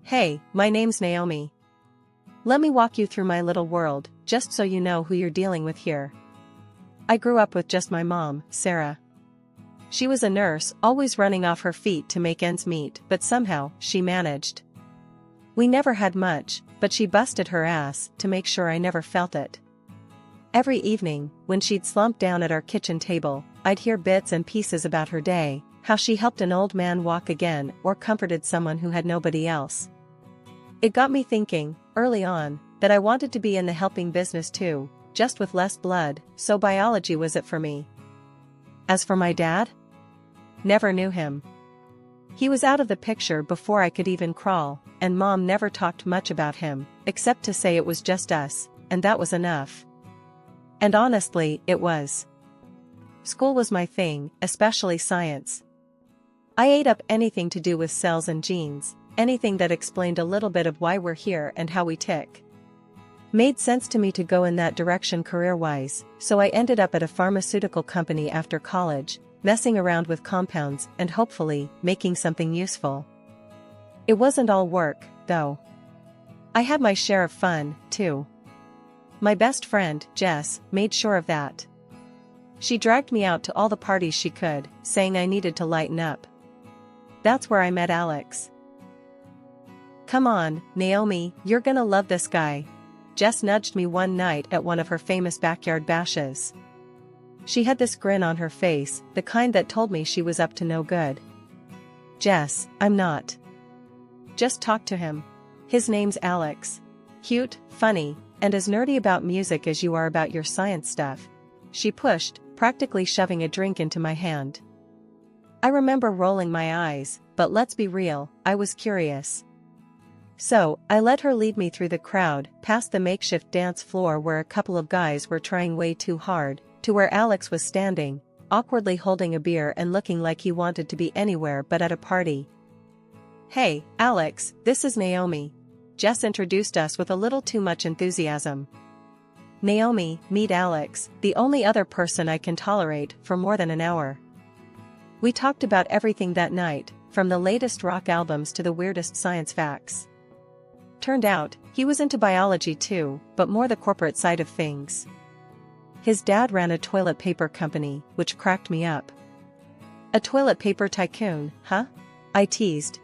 Hey, my name's Naomi. Let me walk you through my little world, just so you know who you're dealing with here. I grew up with just my mom, Sarah. She was a nurse, always running off her feet to make ends meet, but somehow, she managed. We never had much, but she busted her ass to make sure I never felt it. Every evening, when she'd slump down at our kitchen table, I'd hear bits and pieces about her day, how she helped an old man walk again or comforted someone who had nobody else. It got me thinking, early on, that I wanted to be in the helping business too, just with less blood, so biology was it for me. As for my dad? Never knew him. He was out of the picture before I could even crawl, and Mom never talked much about him, except to say it was just us, and that was enough. And honestly, it was. School was my thing, especially science. I ate up anything to do with cells and genes, anything that explained a little bit of why we're here and how we tick. Made sense to me to go in that direction career-wise, so I ended up at a pharmaceutical company after college, messing around with compounds and hopefully making something useful. It wasn't all work, though. I had my share of fun, too. My best friend, Jess, made sure of that. She dragged me out to all the parties she could, saying I needed to lighten up. That's where I met Alex. "Come on, Naomi, you're gonna love this guy." Jess nudged me one night at one of her famous backyard bashes. She had this grin on her face, the kind that told me she was up to no good. "Jess, I'm not. Just talk to him. His name's Alex. Cute, funny, and as nerdy about music as you are about your science stuff." She pushed, practically shoving a drink into my hand. I remember rolling my eyes, but let's be real, I was curious. So, I let her lead me through the crowd, past the makeshift dance floor where a couple of guys were trying way too hard, to where Alex was standing, awkwardly holding a beer and looking like he wanted to be anywhere but at a party. "Hey, Alex, this is Naomi." Jess introduced us with a little too much enthusiasm. "Naomi, meet Alex, the only other person I can tolerate for more than an hour." We talked about everything that night, from the latest rock albums to the weirdest science facts. Turned out, he was into biology too, but more the corporate side of things. His dad ran a toilet paper company, which cracked me up. "A toilet paper tycoon, huh?" I teased.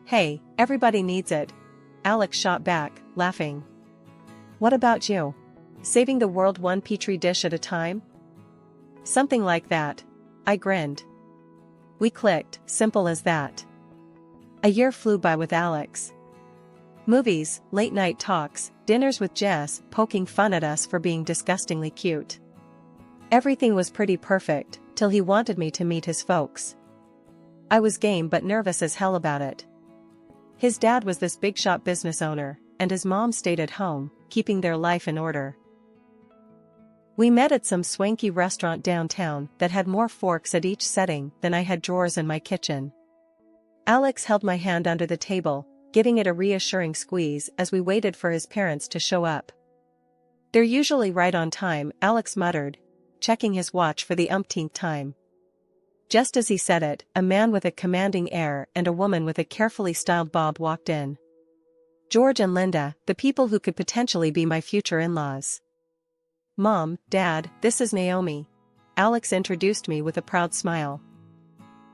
"Hey, everybody needs it," Alex shot back, laughing. "What about you? Saving the world one petri dish at a time?" "Something like that," I grinned. We clicked, simple as that. A year flew by with Alex. Movies, late-night talks, dinners with Jess, poking fun at us for being disgustingly cute. Everything was pretty perfect, till he wanted me to meet his folks. I was game but nervous as hell about it. His dad was this big-shot business owner, and his mom stayed at home, keeping their life in order. We met at some swanky restaurant downtown that had more forks at each setting than I had drawers in my kitchen. Alex held my hand under the table, giving it a reassuring squeeze as we waited for his parents to show up. "They're usually right on time," Alex muttered, checking his watch for the umpteenth time. Just as he said it, a man with a commanding air and a woman with a carefully styled bob walked in. George and Linda, the people who could potentially be my future in-laws. "Mom, Dad, this is Naomi." Alex introduced me with a proud smile.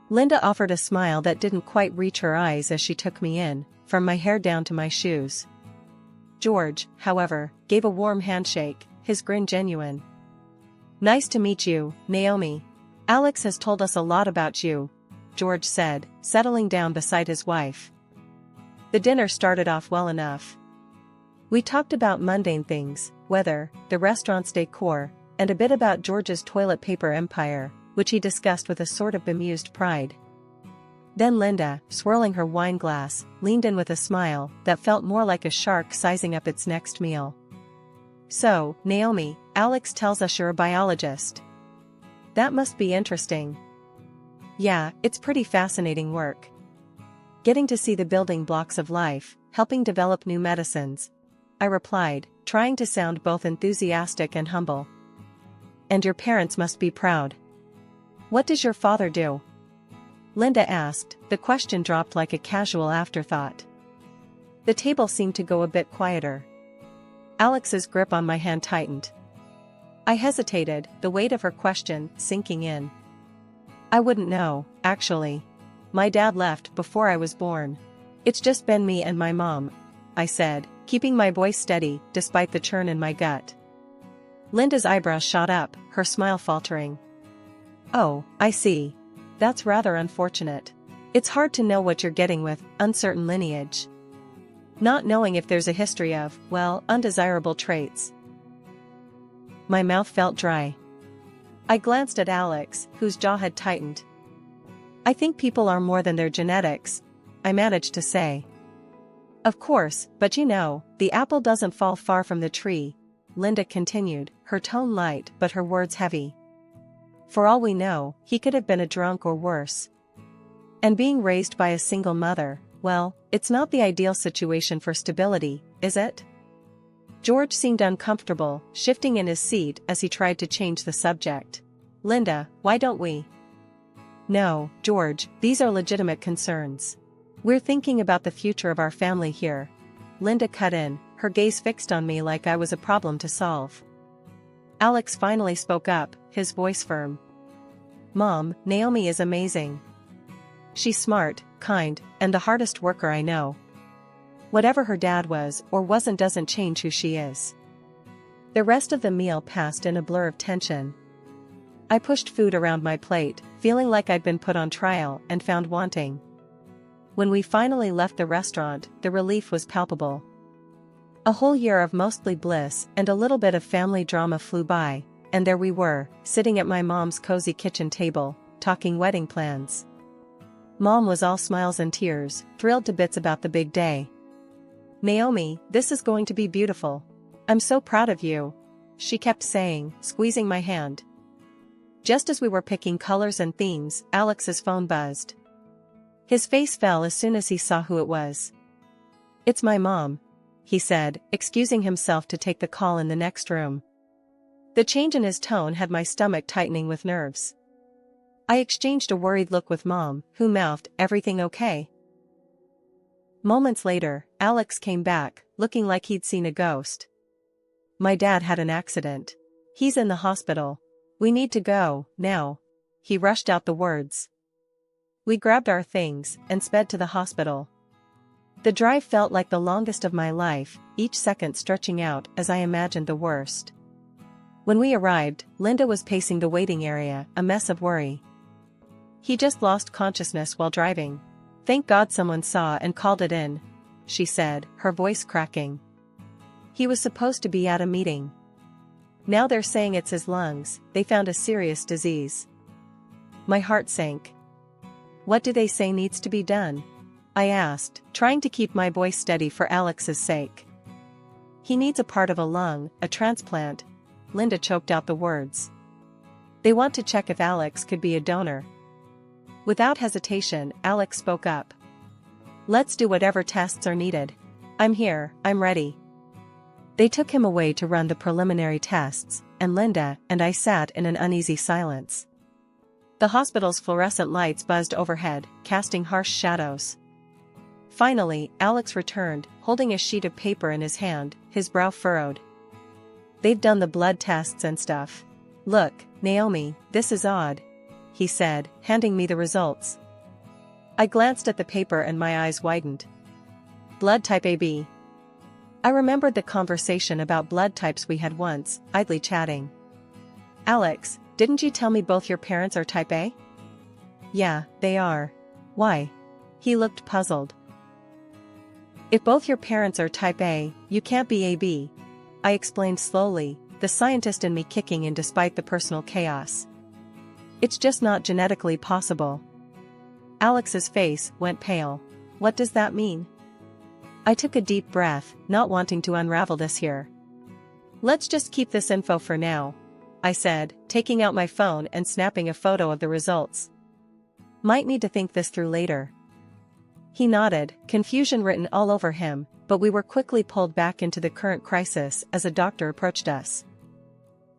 Linda offered a smile that didn't quite reach her eyes as she took me in, from my hair down to my shoes. George, however, gave a warm handshake, his grin genuine. "Nice to meet you, Naomi. Alex has told us a lot about you," George said, settling down beside his wife. The dinner started off well enough. We talked about mundane things, weather, the restaurant's decor, and a bit about George's toilet paper empire, which he discussed with a sort of bemused pride. Then Linda, swirling her wine glass, leaned in with a smile that felt more like a shark sizing up its next meal. "So, Naomi, Alex tells us you're a biologist. That must be interesting." "Yeah, it's pretty fascinating work. Getting to see the building blocks of life, helping develop new medicines," I replied, trying to sound both enthusiastic and humble. "And your parents must be proud. What does your father do?" Linda asked, the question dropped like a casual afterthought. The table seemed to go a bit quieter. Alex's grip on my hand tightened. I hesitated, the weight of her question sinking in. I wouldn't know, actually. My dad left before I was born. It's just been me and my mom, I said, keeping my voice steady despite the churn in my gut. Linda's eyebrows shot up, her smile faltering. Oh, I see. That's rather unfortunate. It's hard to know what you're getting with uncertain lineage. Not knowing if there's a history of, well, undesirable traits. My mouth felt dry. I glanced at Alex, whose jaw had tightened. I think people are more than their genetics, I managed to say. Of course, but you know, the apple doesn't fall far from the tree, Linda continued, her tone light but her words heavy. For all we know, he could have been a drunk or worse. And being raised by a single mother, well, it's not the ideal situation for stability, is it? George seemed uncomfortable, shifting in his seat as he tried to change the subject. Linda, why don't we? No, George, these are legitimate concerns. We're thinking about the future of our family here. Linda cut in, her gaze fixed on me like I was a problem to solve. Alex finally spoke up, his voice firm. Mom, Naomi is amazing. She's smart, kind, and the hardest worker I know. Whatever her dad was or wasn't doesn't change who she is. The rest of the meal passed in a blur of tension. I pushed food around my plate, feeling like I'd been put on trial and found wanting. When we finally left the restaurant, the relief was palpable. A whole year of mostly bliss and a little bit of family drama flew by, and there we were, sitting at my mom's cozy kitchen table, talking wedding plans. Mom was all smiles and tears, thrilled to bits about the big day. Naomi, this is going to be beautiful. I'm so proud of you, she kept saying, squeezing my hand. Just as we were picking colors and themes, Alex's phone buzzed. His face fell as soon as he saw who it was. It's my mom, he said, excusing himself to take the call in the next room. The change in his tone had my stomach tightening with nerves. I exchanged a worried look with Mom, who mouthed, "Everything okay?" Moments later, Alex came back, looking like he'd seen a ghost. My dad had an accident. He's in the hospital. We need to go, now. He rushed out the words. We grabbed our things and sped to the hospital. The drive felt like the longest of my life, each second stretching out as I imagined the worst. When we arrived, Linda was pacing the waiting area, a mess of worry. He just lost consciousness while driving. Thank God someone saw and called it in, she said, her voice cracking. He was supposed to be at a meeting. Now they're saying it's his lungs, they found a serious disease. My heart sank. What do they say needs to be done? I asked, trying to keep my voice steady for Alex's sake. He needs a part of a lung, a transplant. Linda choked out the words. They want to check if Alex could be a donor. Without hesitation, Alex spoke up. Let's do whatever tests are needed. I'm here, I'm ready. They took him away to run the preliminary tests, and Linda and I sat in an uneasy silence. The hospital's fluorescent lights buzzed overhead, casting harsh shadows. Finally, Alex returned, holding a sheet of paper in his hand, his brow furrowed. They've done the blood tests and stuff. Look, Naomi, this is odd, he said, handing me the results. I glanced at the paper and my eyes widened. Blood type AB. I remembered the conversation about blood types we had once, idly chatting. Alex, didn't you tell me both your parents are type A? Yeah, they are. Why? He looked puzzled. If both your parents are type A, you can't be AB. I explained slowly, the scientist in me kicking in despite the personal chaos. It's just not genetically possible. Alex's face went pale. What does that mean? I took a deep breath, not wanting to unravel this here. Let's just keep this info for now, I said, taking out my phone and snapping a photo of the results. Might need to think this through later. He nodded, confusion written all over him, but we were quickly pulled back into the current crisis as a doctor approached us.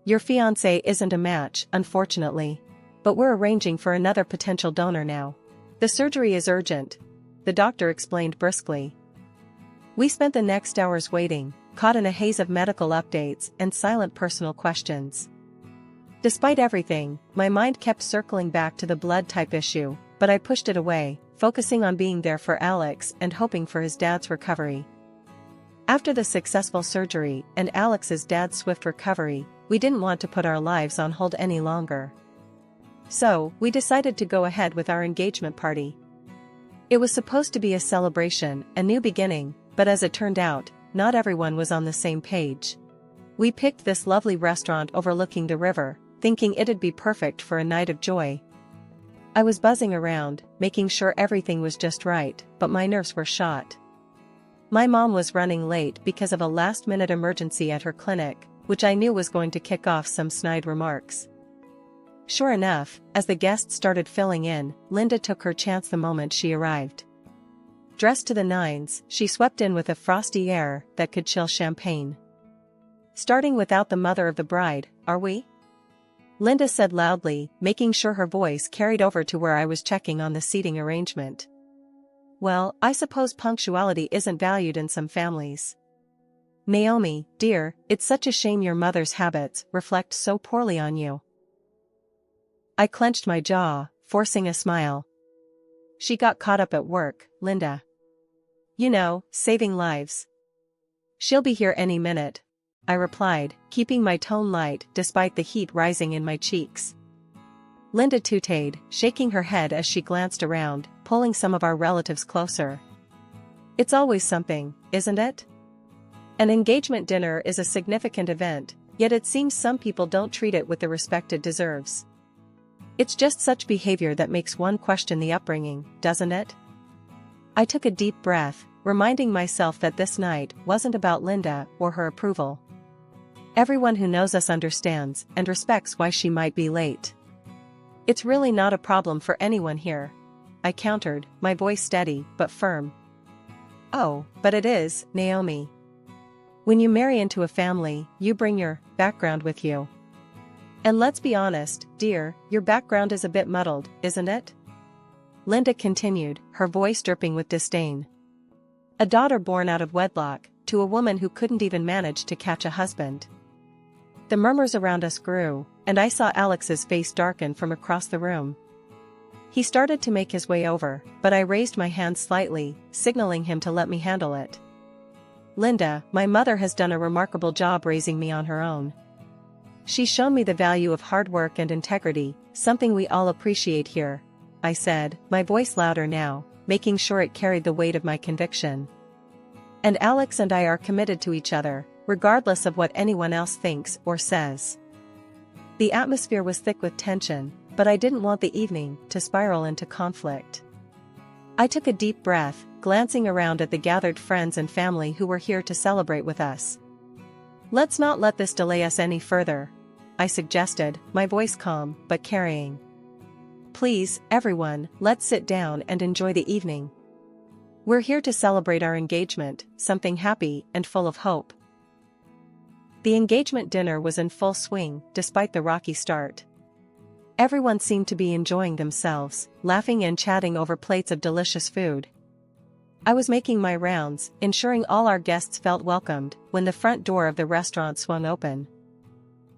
Your fiancé isn't a match, unfortunately. But we're arranging for another potential donor now. The surgery is urgent, the doctor explained briskly. We spent the next hours waiting, caught in a haze of medical updates and silent personal questions. Despite everything, my mind kept circling back to the blood type issue, but I pushed it away, focusing on being there for Alex and hoping for his dad's recovery. After the successful surgery and Alex's dad's swift recovery, we didn't want to put our lives on hold any longer. So, we decided to go ahead with our engagement party. It was supposed to be a celebration, a new beginning, but as it turned out, not everyone was on the same page. We picked this lovely restaurant overlooking the river, thinking it'd be perfect for a night of joy. I was buzzing around, making sure everything was just right, but my nerves were shot. My mom was running late because of a last-minute emergency at her clinic, which I knew was going to kick off some snide remarks. Sure enough, as the guests started filling in, Linda took her chance the moment she arrived. Dressed to the nines, she swept in with a frosty air that could chill champagne. "Starting without the mother of the bride, are we?" Linda said loudly, making sure her voice carried over to where I was checking on the seating arrangement. "Well, I suppose punctuality isn't valued in some families." "Naomi, dear, it's such a shame your mother's habits reflect so poorly on you." I clenched my jaw, forcing a smile. "She got caught up at work, Linda. You know, saving lives." "She'll be here any minute," I replied, keeping my tone light despite the heat rising in my cheeks. Linda tooted, shaking her head as she glanced around, pulling some of our relatives closer. "It's always something, isn't it? An engagement dinner is a significant event, yet it seems some people don't treat it with the respect it deserves. It's just such behavior that makes one question the upbringing, doesn't it?" I took a deep breath, reminding myself that this night wasn't about Linda or her approval. Everyone who knows us understands and respects why she might be late. "It's really not a problem for anyone here," I countered, my voice steady but firm. "Oh, but it is, Naomi. When you marry into a family, you bring your background with you. And let's be honest, dear, your background is a bit muddled, isn't it?" Linda continued, her voice dripping with disdain. "A daughter born out of wedlock, to a woman who couldn't even manage to catch a husband." The murmurs around us grew, and I saw Alex's face darken from across the room. He started to make his way over, but I raised my hand slightly, signaling him to let me handle it. "Linda, my mother has done a remarkable job raising me on her own. She's shown me the value of hard work and integrity, something we all appreciate here," I said, my voice louder now, making sure it carried the weight of my conviction. "And Alex and I are committed to each other, regardless of what anyone else thinks or says." The atmosphere was thick with tension, but I didn't want the evening to spiral into conflict. I took a deep breath, glancing around at the gathered friends and family who were here to celebrate with us. "Let's not let this delay us any further," I suggested, my voice calm but carrying. "Please, everyone, let's sit down and enjoy the evening. We're here to celebrate our engagement, something happy and full of hope." The engagement dinner was in full swing, despite the rocky start. Everyone seemed to be enjoying themselves, laughing and chatting over plates of delicious food. I was making my rounds, ensuring all our guests felt welcomed, when the front door of the restaurant swung open.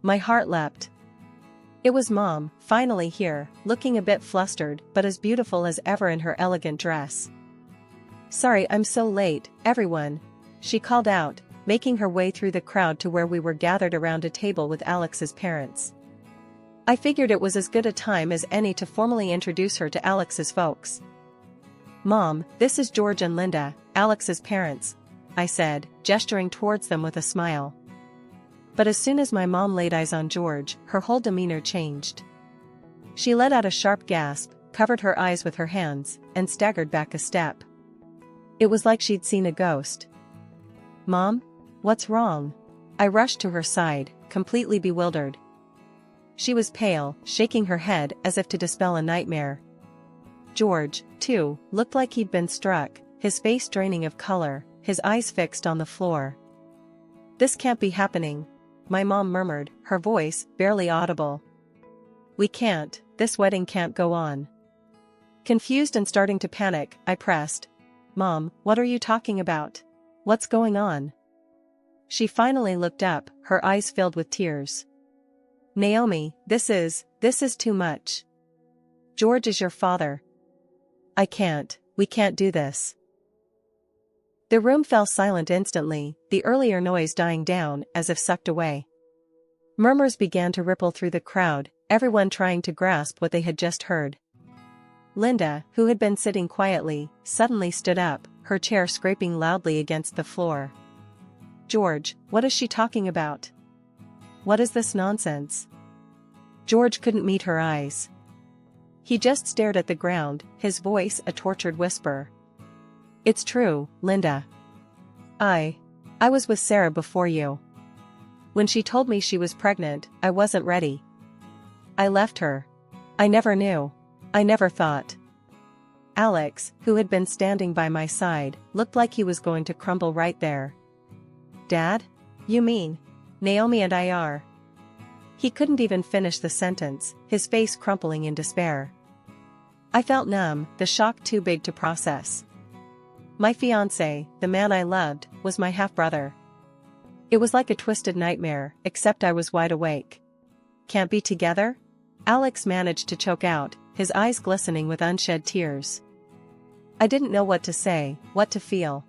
My heart leapt. It was Mom, finally here, looking a bit flustered but as beautiful as ever in her elegant dress. "Sorry I'm so late, everyone," she called out, making her way through the crowd to where we were gathered around a table with Alex's parents. I figured it was as good a time as any to formally introduce her to Alex's folks. "Mom, this is George and Linda, Alex's parents," I said, gesturing towards them with a smile. But as soon as my mom laid eyes on George, her whole demeanor changed. She let out a sharp gasp, covered her eyes with her hands, and staggered back a step. It was like she'd seen a ghost. "Mom? What's wrong?" I rushed to her side, completely bewildered. She was pale, shaking her head as if to dispel a nightmare. George, too, looked like he'd been struck, his face draining of color, his eyes fixed on the floor. "This can't be happening," my mom murmured, her voice barely audible. "We can't, this wedding can't go on." Confused and starting to panic, I pressed, "Mom, what are you talking about?" What's going on? She finally looked up, her eyes filled with tears. Naomi, this is too much. George is your father. We can't do this. The room fell silent instantly, the earlier noise dying down as if sucked away. Murmurs began to ripple through the crowd, everyone trying to grasp what they had just heard. Linda, who had been sitting quietly, suddenly stood up, her chair scraping loudly against the floor. George, what is she talking about? What is this nonsense? George couldn't meet her eyes. He just stared at the ground, his voice a tortured whisper. It's true, Linda. I was with Sarah before you. When she told me she was pregnant, I wasn't ready. I left her. I never knew. I never thought. Alex, who had been standing by my side, looked like he was going to crumble right there. Dad? You mean? Naomi and I are. He couldn't even finish the sentence, his face crumpling in despair. I felt numb, the shock too big to process. My fiancé, the man I loved, was my half-brother. It was like a twisted nightmare, except I was wide awake. Can't be together? Alex managed to choke out, his eyes glistening with unshed tears. I didn't know what to say, what to feel.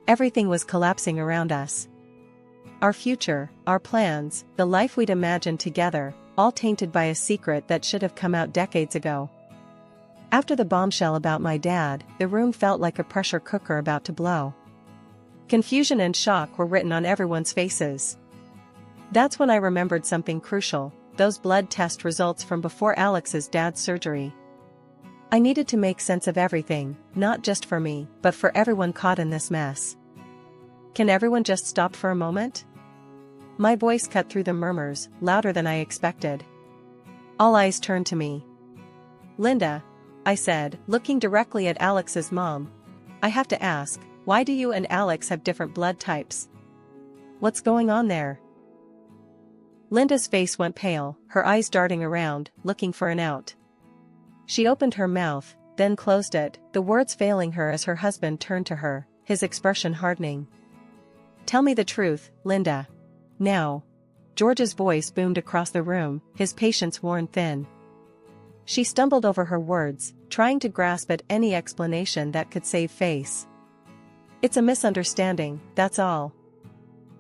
Everything was collapsing around us. Our future, our plans, the life we'd imagined together, all tainted by a secret that should have come out decades ago. After the bombshell about my dad, the room felt like a pressure cooker about to blow. Confusion and shock were written on everyone's faces. That's when I remembered something crucial, those blood test results from before Alex's dad's surgery. I needed to make sense of everything, not just for me, but for everyone caught in this mess. Can everyone just stop for a moment? My voice cut through the murmurs, louder than I expected. All eyes turned to me. Linda, I said, looking directly at Alex's mom. I have to ask, why do you and Alex have different blood types? What's going on there? Linda's face went pale, her eyes darting around, looking for an out. She opened her mouth, then closed it, the words failing her as her husband turned to her, his expression hardening. Tell me the truth, Linda. Now. George's voice boomed across the room, his patience worn thin. She stumbled over her words, trying to grasp at any explanation that could save face. It's a misunderstanding, that's all.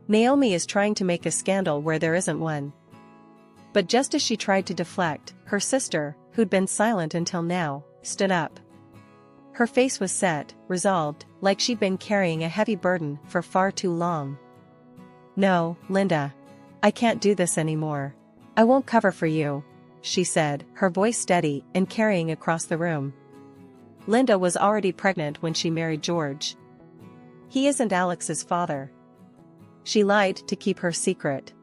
Naomi is trying to make a scandal where there isn't one. But just as she tried to deflect, her sister, who'd been silent until now, stood up. Her face was set, resolved, like she'd been carrying a heavy burden for far too long. No, Linda. I can't do this anymore. I won't cover for you, she said, her voice steady and carrying across the room. Linda was already pregnant when she married George. He isn't Alex's father. She lied to keep her secret.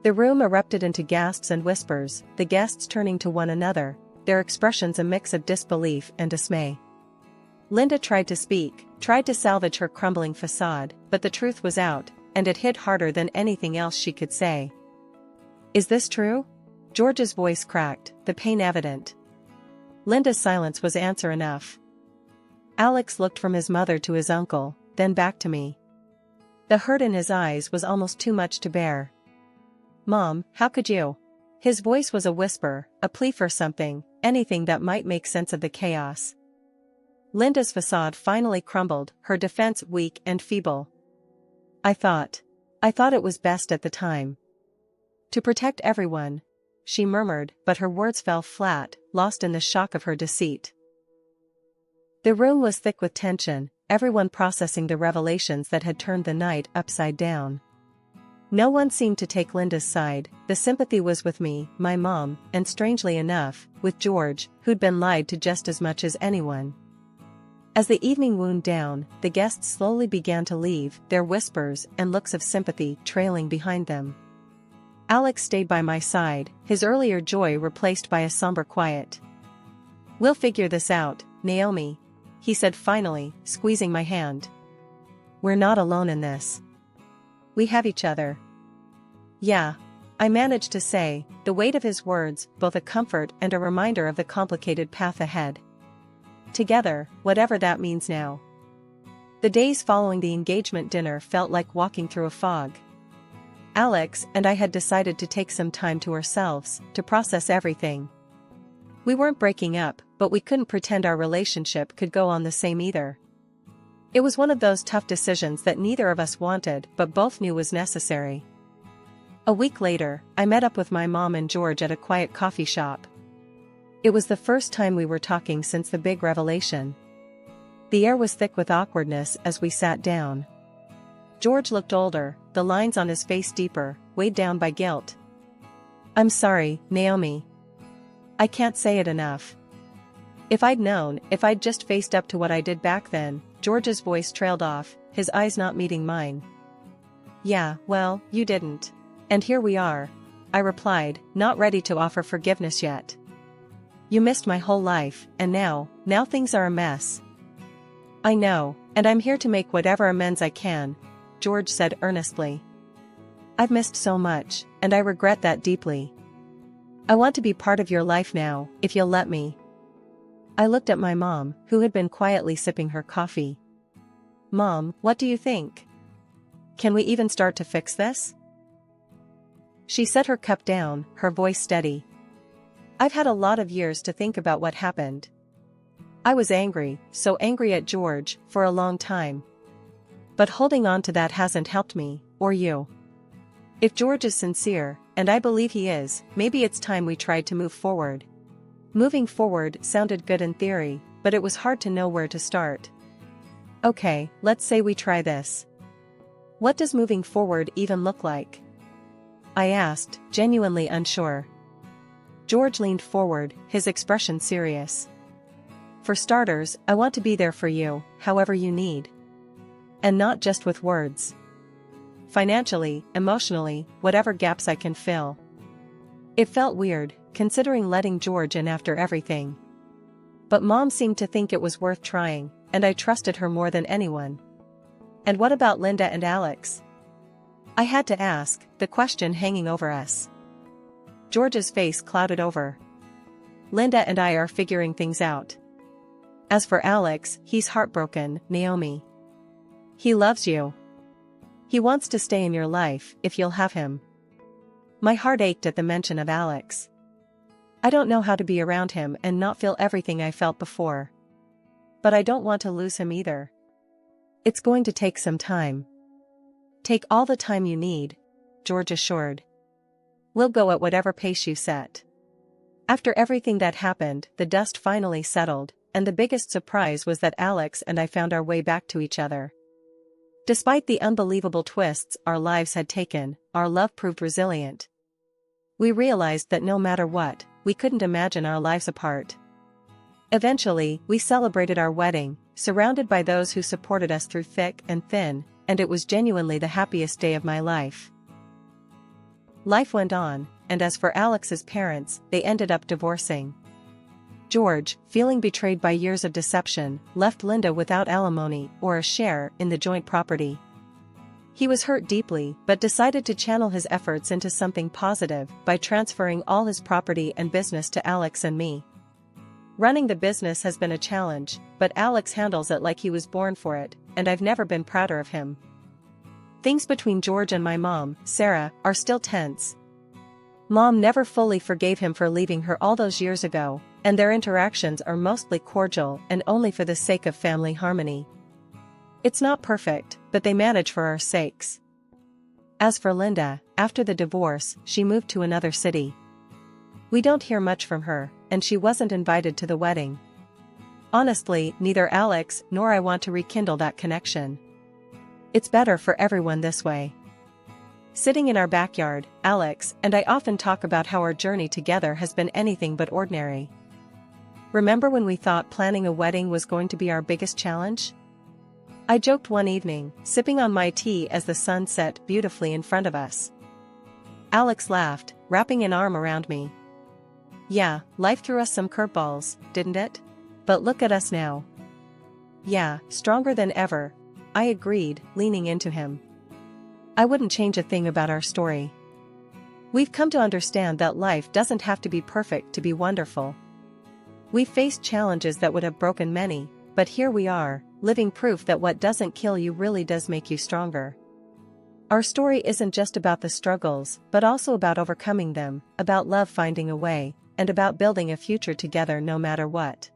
The room erupted into gasps and whispers, the guests turning to one another, their expressions a mix of disbelief and dismay. Linda tried to speak, tried to salvage her crumbling facade, but the truth was out, and it hit harder than anything else she could say. Is this true? George's voice cracked, the pain evident. Linda's silence was answer enough. Alex looked from his mother to his uncle, then back to me. The hurt in his eyes was almost too much to bear. Mom, how could you? His voice was a whisper, a plea for something, anything that might make sense of the chaos. Linda's facade finally crumbled, her defense weak and feeble. I thought it was best at the time. To protect everyone, she murmured, but her words fell flat, lost in the shock of her deceit. The room was thick with tension, everyone processing the revelations that had turned the night upside down. No one seemed to take Linda's side, the sympathy was with me, my mom, and strangely enough, with George, who'd been lied to just as much as anyone. As the evening wound down, the guests slowly began to leave, their whispers and looks of sympathy trailing behind them. Alex stayed by my side, his earlier joy replaced by a somber quiet. We'll figure this out, Naomi, he said finally, squeezing my hand. We're not alone in this. We have each other. Yeah, I managed to say, the weight of his words, both a comfort and a reminder of the complicated path ahead. Together, whatever that means now. The days following the engagement dinner felt like walking through a fog. Alex and I had decided to take some time to ourselves, to process everything. We weren't breaking up, but we couldn't pretend our relationship could go on the same either. It was one of those tough decisions that neither of us wanted but both knew was necessary. A week later, I met up with my mom and George at a quiet coffee shop. It was the first time we were talking since the big revelation. The air was thick with awkwardness as we sat down. George looked older, the lines on his face deeper, weighed down by guilt. "I'm sorry, Naomi. I can't say it enough. If I'd just faced up to what I did back then." George's voice trailed off, his eyes not meeting mine. "Yeah, well, you didn't. And here we are," I replied, not ready to offer forgiveness yet. "You missed my whole life, and now things are a mess." "I know, and I'm here to make whatever amends I can," George said earnestly. "I've missed so much, and I regret that deeply. I want to be part of your life now, if you'll let me." I looked at my mom, who had been quietly sipping her coffee. "Mom, what do you think? Can we even start to fix this?" She set her cup down, her voice steady. "I've had a lot of years to think about what happened. I was angry, so angry at George, for a long time. But holding on to that hasn't helped me, or you. If George is sincere, and I believe he is, maybe it's time we tried to move forward." Moving forward sounded good in theory, but it was hard to know where to start. "Okay, let's say we try this. What does moving forward even look like?" I asked, genuinely unsure. George leaned forward, his expression serious. "For starters, I want to be there for you, however you need. And not just with words. Financially, emotionally, whatever gaps I can fill." It felt weird, considering letting George in after everything. But Mom seemed to think it was worth trying, and I trusted her more than anyone. "And what about Linda and Alex?" I had to ask, the question hanging over us. George's face clouded over. "Linda and I are figuring things out. As for Alex, he's heartbroken, Naomi. He loves you. He wants to stay in your life, if you'll have him." My heart ached at the mention of Alex. I don't know how to be around him and not feel everything I felt before. But I don't want to lose him either. "It's going to take some time." "Take all the time you need," George assured. "We'll go at whatever pace you set." After everything that happened, the dust finally settled, and the biggest surprise was that Alex and I found our way back to each other. Despite the unbelievable twists our lives had taken, our love proved resilient. We realized that no matter what, we couldn't imagine our lives apart. Eventually, we celebrated our wedding, surrounded by those who supported us through thick and thin, and it was genuinely the happiest day of my life. Life went on, and as for Alex's parents, they ended up divorcing. George, feeling betrayed by years of deception, left Linda without alimony or a share in the joint property. He was hurt deeply but decided to channel his efforts into something positive by transferring all his property and business to Alex and me. Running the business has been a challenge, but Alex handles it like he was born for it, and I've never been prouder of him. Things between George and my mom, Sarah, are still tense. Mom never fully forgave him for leaving her all those years ago, and their interactions are mostly cordial and only for the sake of family harmony. It's not perfect, but they manage for our sakes. As for Linda, after the divorce, she moved to another city. We don't hear much from her, and she wasn't invited to the wedding. Honestly, neither Alex nor I want to rekindle that connection. It's better for everyone this way. Sitting in our backyard, Alex and I often talk about how our journey together has been anything but ordinary. Remember when we thought planning a wedding was going to be our biggest challenge? I joked one evening, sipping on my tea as the sun set beautifully in front of us. Alex laughed, wrapping an arm around me. "Yeah, life threw us some curveballs, didn't it? But look at us now." "Yeah, stronger than ever," I agreed, leaning into him. I wouldn't change a thing about our story. We've come to understand that life doesn't have to be perfect to be wonderful. We've faced challenges that would have broken many, but here we are, living proof that what doesn't kill you really does make you stronger. Our story isn't just about the struggles, but also about overcoming them, about love finding a way, and about building a future together no matter what.